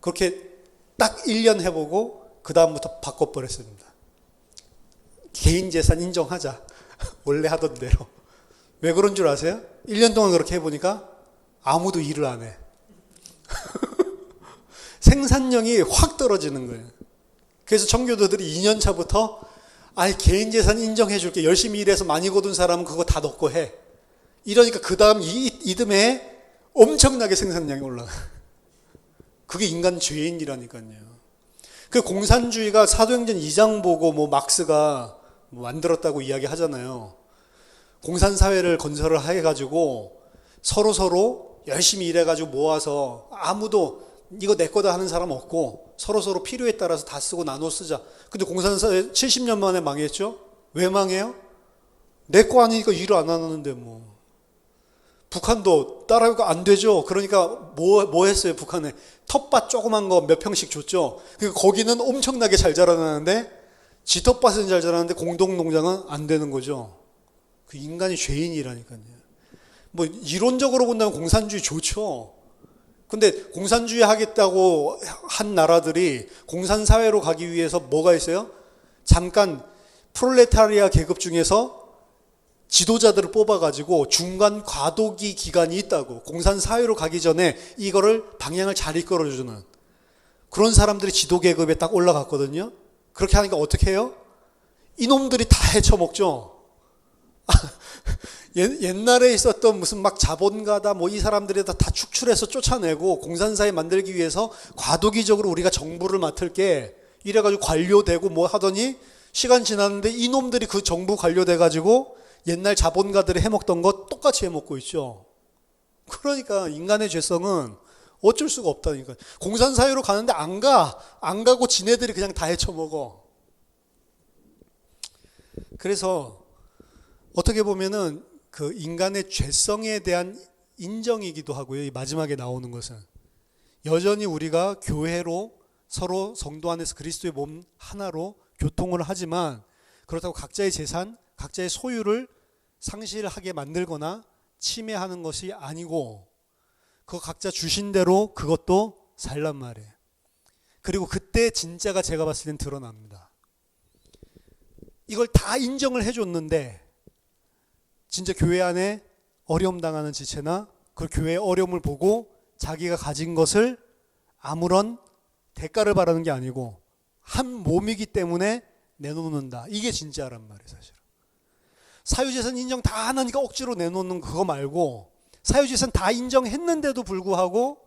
그렇게 딱 1년 해보고 그 다음부터 바꿔버렸습니다. 개인 재산 인정하자. 원래 하던 대로. 왜 그런 줄 아세요? 1년 동안 그렇게 해보니까 아무도 일을 안 해. 생산량이 확 떨어지는 거예요. 그래서 청교도들이 2년 차부터 개인 재산 인정해 줄게. 열심히 일해서 많이 거둔 사람은 그거 다 넣고 해. 이러니까 그 다음 이듬해 엄청나게 생산량이 올라가. 그게 인간 죄인이라니까요. 그 공산주의가 사도행전 2장 보고 막스가 만들었다고 이야기하잖아요. 공산사회를 건설을 해가지고 서로 열심히 일해가지고 모아서 아무도 이거 내 거다 하는 사람 없고 서로 필요에 따라서 다 쓰고 나눠 쓰자. 근데 공산사회 70년 만에 망했죠? 왜 망해요? 내 거 아니니까 일을 안 하는데 뭐. 북한도 따라가 안 되죠. 그러니까 뭐 했어요? 북한에 텃밭 조그만 거 몇 평씩 줬죠. 그러니까 거기는 엄청나게 잘 자라나는데 지 텃밭은 잘 자라는데 공동농장은 안 되는 거죠. 그 인간이 죄인이라니까요. 뭐 이론적으로 본다면 공산주의 좋죠. 근데 공산주의 하겠다고 한 나라들이 공산사회로 가기 위해서 뭐가 있어요? 잠깐 프롤레타리아 계급 중에서 지도자들을 뽑아가지고 중간 과도기 기간이 있다고. 공산사회로 가기 전에 이거를 방향을 잘 이끌어주는 그런 사람들이 지도계급에 딱 올라갔거든요. 그렇게 하니까 어떻게 해요? 이놈들이 다 헤쳐먹죠. 옛날에 있었던 무슨 막 자본가다 이 사람들이 다 축출해서 쫓아내고 공산사회 만들기 위해서 과도기적으로 우리가 정부를 맡을게 이래가지고 관료되고 하더니 시간 지났는데 이놈들이 그 정부 관료돼가지고 옛날 자본가들이 해먹던 거 똑같이 해먹고 있죠. 그러니까 인간의 죄성은 어쩔 수가 없다니까. 공산사회로 가는데 안 가고 지네들이 그냥 다 헤쳐먹어. 그래서 어떻게 보면은 그 인간의 죄성에 대한 인정이기도 하고요. 이 마지막에 나오는 것은 여전히 우리가 교회로 서로 성도 안에서 그리스도의 몸 하나로 교통을 하지만 그렇다고 각자의 재산, 각자의 소유를 상실하게 만들거나 침해하는 것이 아니고 그거 각자 주신 대로 그것도 살란 말이에요. 그리고 그때 진짜가 제가 봤을 땐 드러납니다. 이걸 다 인정을 해줬는데 진짜 교회 안에 어려움 당하는 지체나 그 교회의 어려움을 보고 자기가 가진 것을 아무런 대가를 바라는 게 아니고 한 몸이기 때문에 내놓는다. 이게 진짜란 말이에요, 사실은. 사유재산 인정 다 하나니까 억지로 내놓는 그거 말고 사유재산 다 인정했는데도 불구하고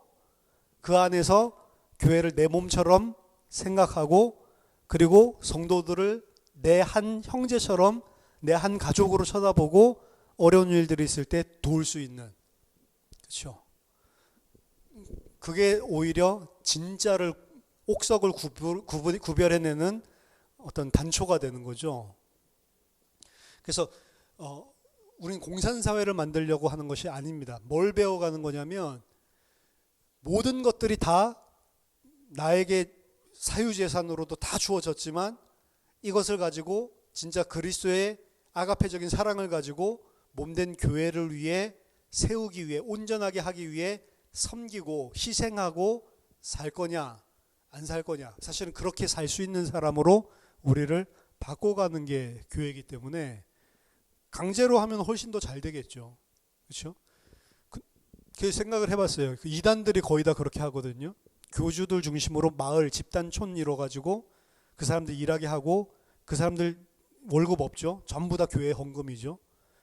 그 안에서 교회를 내 몸처럼 생각하고 그리고 성도들을 내 한 형제처럼 내 한 가족으로 쳐다보고 어려운 일들이 있을 때 도울 수 있는, 그렇죠? 그게 오히려 진짜를 옥석을 구별해내는 어떤 단초가 되는 거죠. 그래서 우리는 공산사회를 만들려고 하는 것이 아닙니다. 뭘 배워가는 거냐면 모든 것들이 다 나에게 사유재산으로도 다 주어졌지만 이것을 가지고 진짜 그리스도의 아가페적인 사랑을 가지고 몸된 교회를 위해 세우기 위해 온전하게 하기 위해 섬기고 희생하고 살 거냐 안 살 거냐, 사실은 그렇게 살 수 있는 사람으로 우리를 바꿔가는 게 교회이기 때문에 강제로 하면 훨씬 더 잘 되겠죠. 그렇죠? 그 생각을 해봤어요. 그 이단들이 거의 다 그렇게 하거든요. 교주들 중심으로 마을, 집단촌 이뤄가지고 그 사람들 일하게 하고 그 사람들 월급 없죠. 전부 다 교회 헌금이죠.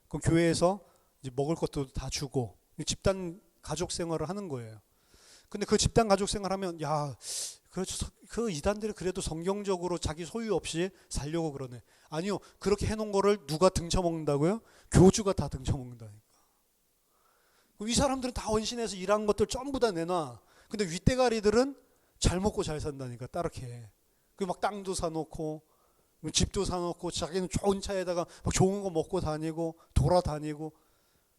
그럼 교회에서 이제 먹을 것도 다 주고 집단 가족 생활을 하는 거예요. 근데 그 집단 가족 생활하면 그 이단들이 그래도 성경적으로 자기 소유 없이 살려고 그러네. 아니요. 그렇게 해놓은 거를 누가 등쳐먹는다고요? 교주가 다 등쳐먹는다니까. 이 사람들은 다 헌신해서 일한 것들 전부 다 내놔. 근데 윗대가리들은 잘 먹고 잘 산다니까, 따르게. 막 땅도 사놓고 집도 사놓고 자기는 좋은 차에다가 막 좋은 거 먹고 다니고 돌아다니고.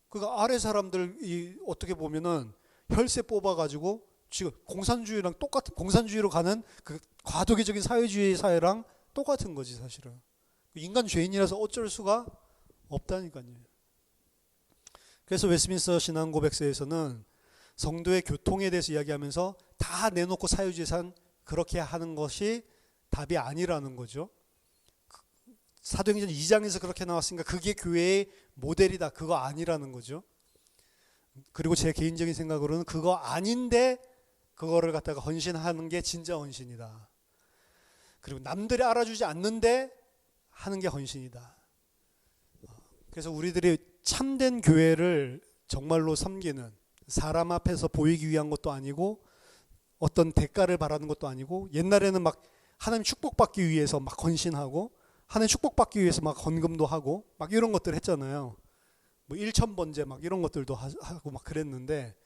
그러니까 아래 사람들이 어떻게 보면은 혈세 뽑아가지고 지금 공산주의랑 똑같은, 공산주의로 가는 그 과도기적인 사회주의 사회랑 똑같은 거지 사실은. 인간 죄인이라서 어쩔 수가 없다니까요. 그래서 웨스민스터 신앙고백서에서는 성도의 교통에 대해서 이야기하면서 다 내놓고 사유재산 그렇게 하는 것이 답이 아니라는 거죠. 사도행전 2장에서 그렇게 나왔으니까 그게 교회의 모델이다, 그거 아니라는 거죠. 그리고 제 개인적인 생각으로는 그거 아닌데 그거를 갖다가 헌신하는 게 진짜 헌신이다. 그리고 남들이 알아주지 않는데 하는 게 헌신이다. 그래서 우리들이 참된 교회를 정말로 섬기는, 사람 앞에서 보이기 위한 것도 아니고 어떤 대가를 바라는 것도 아니고, 옛날에는 막 하나님 축복받기 위해서 막 헌신하고 하나님 축복받기 위해서 막 헌금도 하고 막 이런 것들 했잖아요. 뭐 1,000번제 막 이런 것들도 하고 막 그랬는데,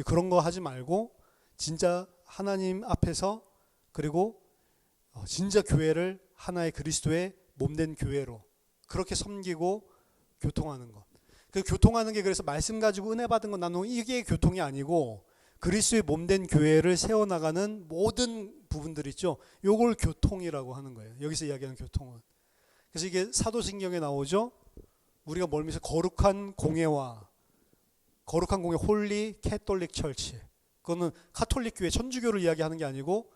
그런 거 하지 말고 진짜 하나님 앞에서, 그리고 진짜 교회를 하나의 그리스도의 몸된 교회로 그렇게 섬기고 교통하는 것. 그 교통하는 게 그래서 말씀 가지고 은혜 받은 건 나누는 이게 교통이 아니고 그리스도의 몸된 교회를 세워나가는 모든 부분들 있죠. 요걸 교통이라고 하는 거예요. 여기서 이야기하는 교통은. 그래서 이게 사도신경에 나오죠. 우리가 멀면서 거룩한 공예와, 거룩한 공예 홀리 캐톨릭 철치, 그거는 카톨릭 교회 천주교를 이야기하는 게 아니고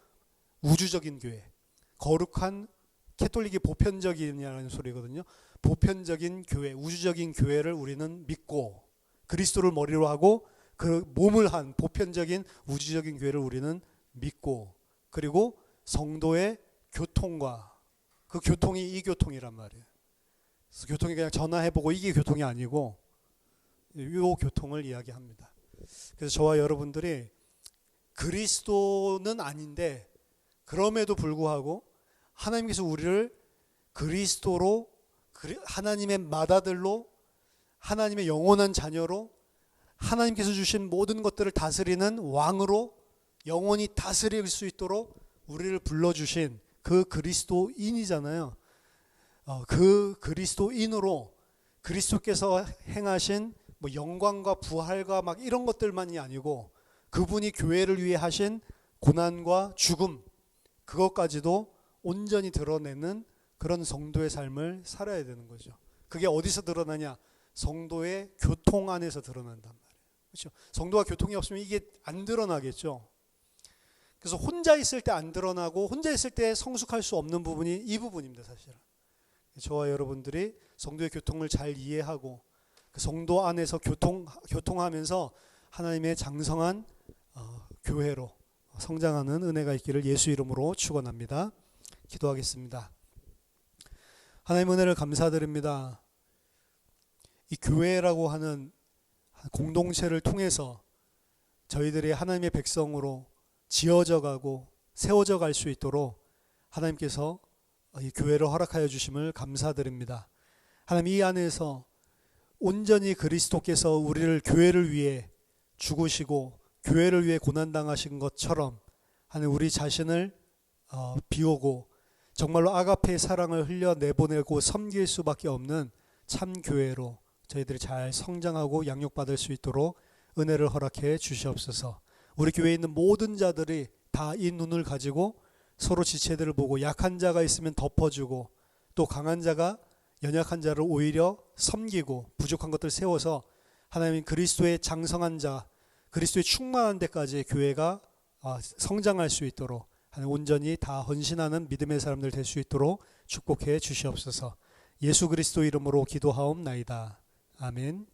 우주적인 교회, 거룩한 캐톨릭이 보편적이냐는 소리거든요. 보편적인 교회, 우주적인 교회를 우리는 믿고 그리스도를 머리로 하고 그 몸을 한 보편적인 우주적인 교회를 우리는 믿고, 그리고 성도의 교통과 그 교통이 이 교통이란 말이에요. 그래서 교통이 그냥 전화해보고 이게 교통이 아니고 이 교통을 이야기합니다. 그래서 저와 여러분들이 그리스도는 아닌데 그럼에도 불구하고 하나님께서 우리를 그리스도로, 하나님의 맏아들로, 하나님의 영원한 자녀로, 하나님께서 주신 모든 것들을 다스리는 왕으로 영원히 다스릴 수 있도록 우리를 불러주신 그 그리스도인이잖아요. 그 그리스도인으로 그리스도께서 행하신 뭐 영광과 부활과 막 이런 것들만이 아니고 그분이 교회를 위해 하신 고난과 죽음, 그것까지도 온전히 드러내는 그런 성도의 삶을 살아야 되는 거죠. 그게 어디서 드러나냐? 성도의 교통 안에서 드러난단 말이에요. 그렇죠? 성도가 교통이 없으면 이게 안 드러나겠죠. 그래서 혼자 있을 때 안 드러나고 혼자 있을 때 성숙할 수 없는 부분이 이 부분입니다, 사실은. 저와 여러분들이 성도의 교통을 잘 이해하고 그 성도 안에서 교통하면서 하나님의 장성한 교회로 성장하는 은혜가 있기를 예수 이름으로 축원합니다. 기도하겠습니다. 하나님 은혜를 감사드립니다. 이 교회라고 하는 공동체를 통해서 저희들이 하나님의 백성으로 지어져 가고 세워져 갈 수 있도록 하나님께서 이 교회를 허락하여 주심을 감사드립니다. 하나님 이 안에서 온전히 그리스도께서 우리를 교회를 위해 죽으시고 교회를 위해 고난당하신 것처럼 하나님 우리 자신을 비우고 정말로 아가페의 사랑을 흘려 내보내고 섬길 수밖에 없는 참 교회로 저희들이 잘 성장하고 양육받을 수 있도록 은혜를 허락해 주시옵소서. 우리 교회에 있는 모든 자들이 다 이 눈을 가지고 서로 지체들을 보고 약한 자가 있으면 덮어주고 또 강한 자가 연약한 자를 오히려 섬기고 부족한 것들 세워서 하나님 그리스도의 장성한 자, 그리스도의 충만한 데까지 교회가 성장할 수 있도록 하나님 온전히 다 헌신하는 믿음의 사람들 될 수 있도록 축복해 주시옵소서. 예수 그리스도 이름으로 기도하옵나이다. 아멘.